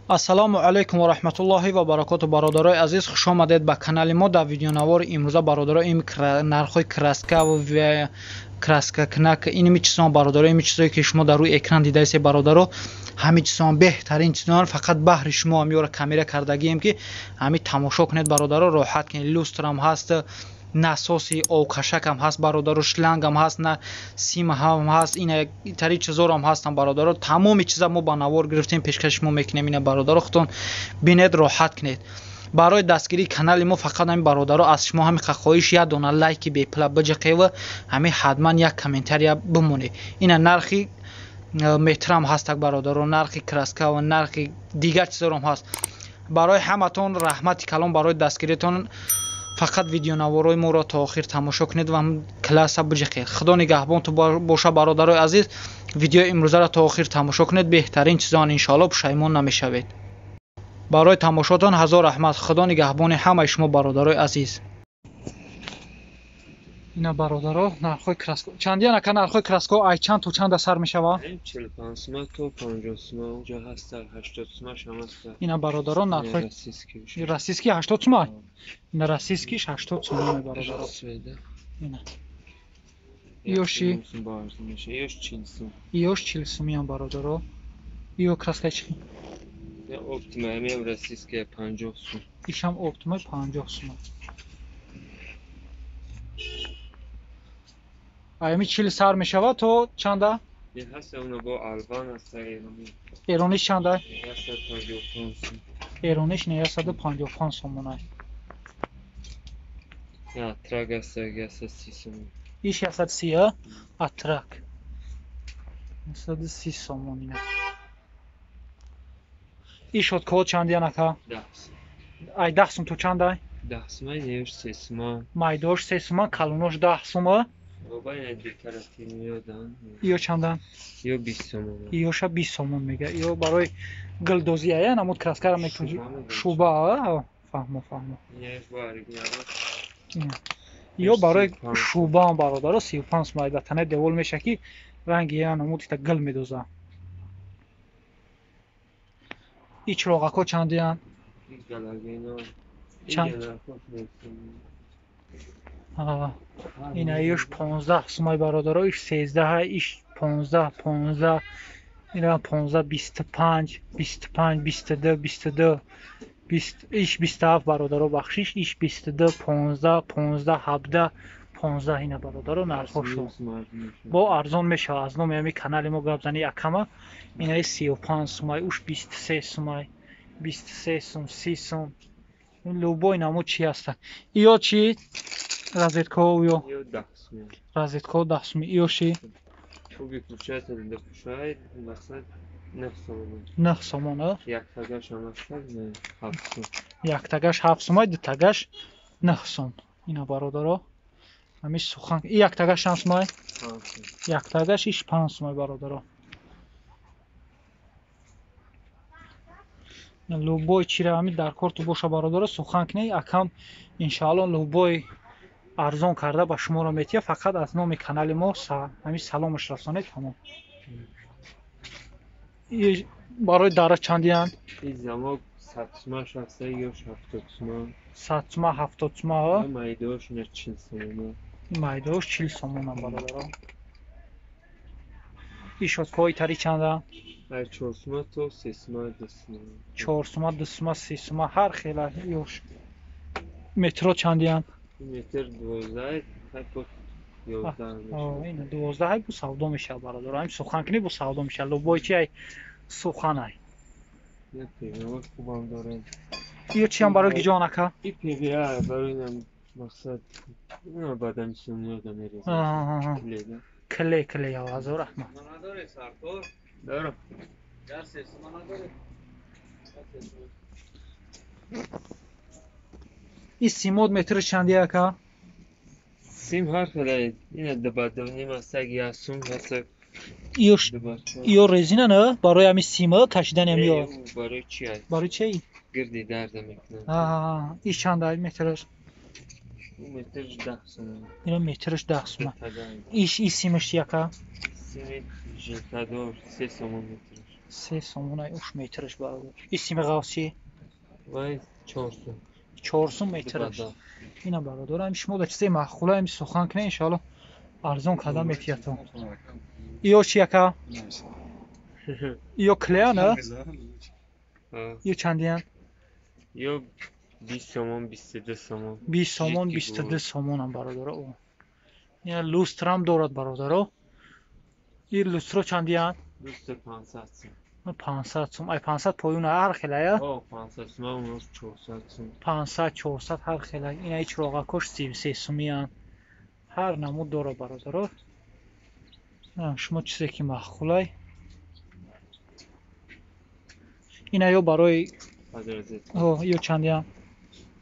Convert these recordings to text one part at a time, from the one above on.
Ассалому алайкум ва раҳматуллоҳи ва баракоту бародарои азиз, хуш омадед ба канали мо. Дар видеонавори имрӯза бародаро ин нархои краска ва краска кнак инми чизон бародаро, ин чизое ки шумо дар рӯи экран дидаисед бародаро, ҳами чизон беҳтарин чизон фақат баҳри шумо ҳамиёро камера кардагием ки ҳами тамошо кунед бародаро, роҳат кинед. Люстрам ҳаст, насоси овкашакам ҳаст бародаро, шлангам ҳаст, на сим ҳам ҳаст, ина тари чизорам ҳастам бародаро. Тамоми чиза мо ба навор гирифтем, пешкаши мо мекунем. Ина бародаро худтон бинед, роҳат кинед. барои дастгирии канали мо фақат ҳамин бародаро аз шумо ҳамин хоҳиш як дона лайки бепла биҷиқева ҳамин ҳатман як комментария бимонед. ина нархи метрам ҳастак бародаро, нархи краска ва нархи дигар чизорам ҳаст. барои ҳаматон раҳмати калон барои дастгириятон. фақат видеонаворои моро то охир тамошо кунед ва класса биҷиқед. худо нигаҳбонтон боша бародарои азиз. видеои имрӯзаро то охир тамошо кунед, беҳтарин чизон иншоалло пушаймон намешавед. барои тамошотон ҳазор раҳмат. худо нигаҳбони ҳамаи шумо бародарои азиз. ина бародаро нархои краска чандиан ака, нархои краска ай чанд то чанда сар мешавад? 45 сум то 50 сум оҷа ҳаст, 80 сум шам аст. ина бародаро нархои расиски 80 сум. ина расиски 80 сум бародаро. ина иёши иёш 40 сум. иёш 40 сум ям бародаро. иё краска чи? Я оптима ям расиски 50 сум. ишам оптима 50 сум. ами 40 сар мешавад то чанда? Я ҳаст оно бо алван аст эрони. эрониш чанда? 155 сум. эрониш 155 сум онай. Я трага 130 сум. иш 130 атрак. 130 сум онай. иш от ко чандиан ака? 10. ай 10 сум то чанда? 10 сум неёш 3 сум. майдош 3 сум, калонош 10 сум. Оба ин декоративни меёдан. иё чанда? иё 20 сум. иёша 20 сум мега. иё барои гилдозӣ ая намуд краскара мекунӣ. шуба. фаҳмо. Неёш бо оригинал. иё барои шуба бародаро 35 сум албатта девол меша ки ранги я намуд ита гил медоза. и чироғако чандиан? галогено. чанд? ина иёш 15 сум бародаро, иш 13, иш 15, ина 15, 25, 22, 22, иш 27 бародаро бахшиш, иш 22, 15, 17, 15 ина бародаро нархошо бо арзон мешава. аз номи ҳамин канали мо гап зани якама. ина 35 сум, уш 23 сум, 23 сум, 30 сум. ин любой намуд чи аста. иё чи? розетка иё? иё 10 сум. розетка 10 сум. иё ши? чӯби кушаята да кушай, мақсад 9 сум. 9 сум, а? як тагаш ам аст, 7 сум. як тагаш 7 сум, ду тагаш 9 сум. ина бародаро ҳамиш сухан. и як тагаш чанд сум? як тагаш иш 5 сум бародаро. любой чира ҳами дар корту боша бародаро сухан кунед. акам иншоалло любой арзон карда ба шуморо метия. фақат аз номи канали мо ҳамиш саломаш расонед. тамом. барои дара чандиан? ин замок 100 сумаш аст, ё 70 сум. 100 сум, 70 сум. майдош ин 40 сум. майдош 40 сум бародаро. и шоткои тари чанда? 4 сум то 3 сум, 2 сум. 4 сум, 2 сум, 3 сум, ҳар хела. ёш метро чандиан? метр 12, ҳайпо 11. ина 12 бу савдо мешавад бародаро. ҳамин сухан кунӣ бу савдо мешавад. любой чи ай сухан ай. як пивои хубам дорад. иё чиам барои гиҷон ака? и пивия барои инам мақсад ина бадан сумёда мереза. кле я ҳазор раҳмат. надоред сартор? дорам. я 3 сум надоред? и симод метри чанди ака? сим ҳар хеле ина дабадоним аст, як сум ҳаст. иё резина на барои ҳамин сима кашидани ҳамиё? барои чи аст? барои чи? гирди дарда мекунад. иш чанда метраш? метр 10 сум. ина метраш 10 сум. иш симаш чи ака? сими жилтадор 3 сум метраш. 3 сомон ай уш метраш бародар. Исми ғавси Вай 400. 400 метраш. Ина бародар, ҳам шумо да чизе маъқула ҳам сухан кунед иншоалло арзон карда метиятон. Иё чи яка? Иё клеяна? Иё чандиян? Иё 20 сомон, 22 сомон. 20 сомон, 22 сомон ам бародар. Ина люстрам дорад бародар. Ин люстро чандиян? Люстр 500 сом. 500 сом. Ай 500 поюна ҳар хелая? О, 500 сом, у нас 400 сом. 500 400 ҳар хелая. Ина ич роғакош 33 сомиян. ҳар намуд дорад бародар. шумо чизе ки маъқулай. Ина ё барои ё чандиян?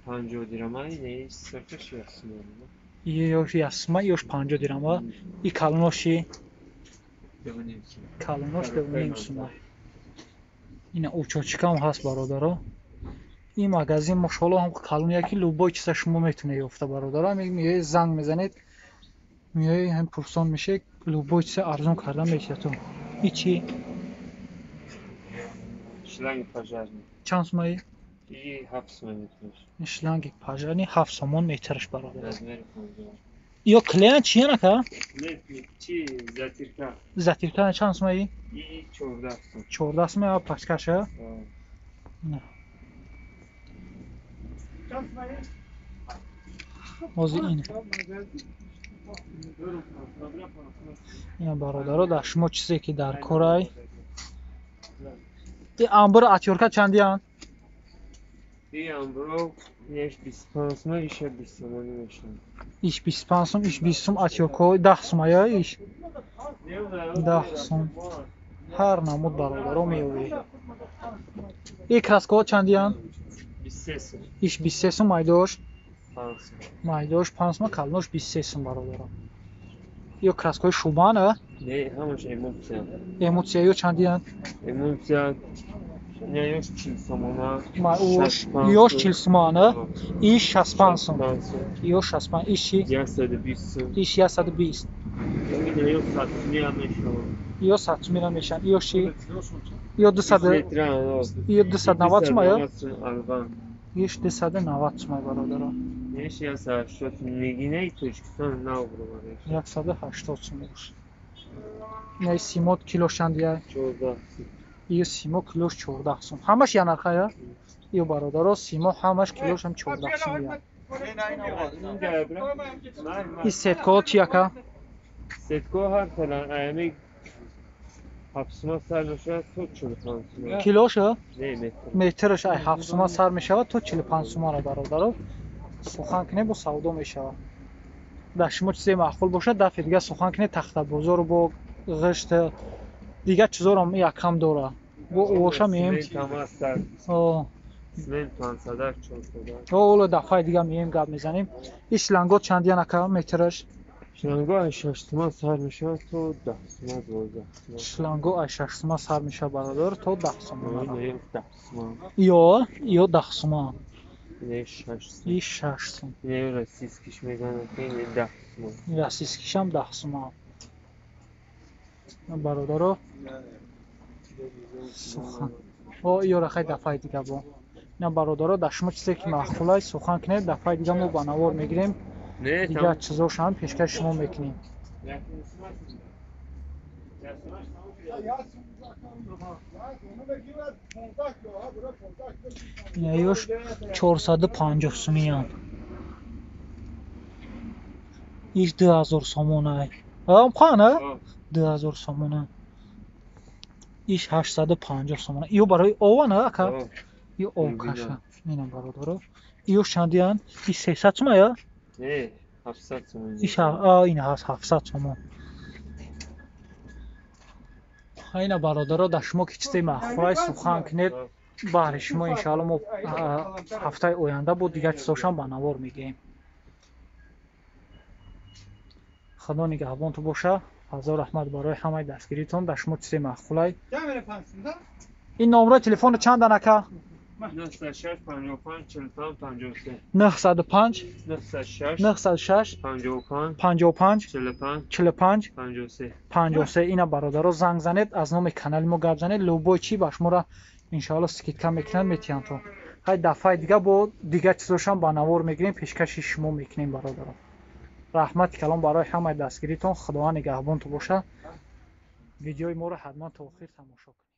50 дирам, ин саркаш ясма. Ё ясма, ёш 50 дирама. И калоноши? Калонош 2.5 сом. Ина учочкам ҳаст бародаро. ин магазин мошоалло ҳам калон яки любой чиза шумо метунед ёфта бародаро. миёед занг мезанед, миёед ҳам пурсон мешед, любой чиза арзон карда метиятон. И чи? Шланги пожарни. Чанд сомаи? И 7 сомон метраш. Шланги пожарни 7 сомон метраш бародар. Размери 50. Ё клеян чия нака? Нет, чи затирка. Затирка чанд сомаи? И 14 сом. 14 сом а пачкаша? Ҳозир ин. Ина бародаро да шумо чизе ки дар корай. И амбур атёрка чандиян? И амбур иш 25 сом, иш 20 сомон мешавад. Иш 25 сом, иш 20 сом, атёрка 10 сом ая иш. 10 сом. ҳар намуд бародаро меёвӣ. И краска чандиян? 23 сом. Иш 23 сом майдош? 5 сом. Майдош 5 сом, калонош 23 сом бародаро. Ё краскаи шубана? Не, ҳамаш эмоция. Эмоция ё чандиян? Эмоция не ёш 40 сомона. Ёш 40 сомона? Иш 65 сом. 65 сом. Ё 65, иши? 120 сом. Иш 120. Ин ё 100 мешавад. Ё 100 мира мешан. Ё ши? Ё 200. Ё 290 сом ая? Албан. Иш 290 сом бародаро. Иш 180 мегине Тоҷикистон нав бировареш. 180 сом бош. Не симот кило шандия? 14. Ё симо килош 14 сом. Ҳамаш я нархая? Ё бародаро симо ҳамаш килош ҳам 14 сом я. И сетко чи яка? Сетко ҳар талан ами 7 сом сар мешавад то 45 сом. Килоша? Не метр. Метраш ай 7 сом сар мешавад то 45 сом ра бародаро. Сухан кне бо савдо мешавад. Да шумо чизе маъқул бошад дафъи дига сухан кне тахтабозор бо ғишт дига чизорам якам дора. Бо оша меем. О. Смен 500 400. Ола дафъи дига меем гап мезанем. Иш лангот чандиян ака метраш? Шланго 6 сом сар мешавад то 10 сом 12 сом. Шланго 6 сом сар мешавад бародар то 10 сом. Ин 10 сом. Ё 10 сом. Ин 6 сом. Ин 6 сом. Ин российскиш мегӯянд ин 10 сом. Российскишам 10 сом. Бародаро. Сухан. О ё рахай дафъи дига бо. На бародаро да шумо чизе ки маъқулай сухан кунед дафъи дига мо ба навор мегирем. Не, дига чизошам пешкаш шумо мекунем. Ина ёш 450 сомиян. Иш 2000 сомон ай. Ам қана? 2000 сомон. Иш 850 сомон. Ё барои ована ака? Ё овкаша. Ина бародаро. Ё шандиян? Иш 300 сом ая? Не, 700 сом. Иш ина 700 сомон. Ина бародаро да шумо ки чизе маъқулай сухан кунед баъри шумо иншоалло мо ҳафтаи оянда бо дига чизошам ба навор мегием. худо нигаҳбонту боша. ҳазор раҳмат барои ҳамаи дастгиритон. Да шумо чизе маъқулай. Ин номраи телефони чандан ака? 96 55 45 53 905 96 906 55 55 45 45 53 53 اینا برادرها زنگ زنید از نام کانال ما گپ زنید لوبوی چی باش ما را ان شاء الله سکیت میکنن میتیان تو های دفعه دیگه با دیگه چیزاشم با نوار میگیریم پیشکش شما میکنیم برادرها رحمت کلام برای همه دستگیریتون خداوند نگهبان تو باشه ویدیوی ما رو حتما تا آخر تماشا کنید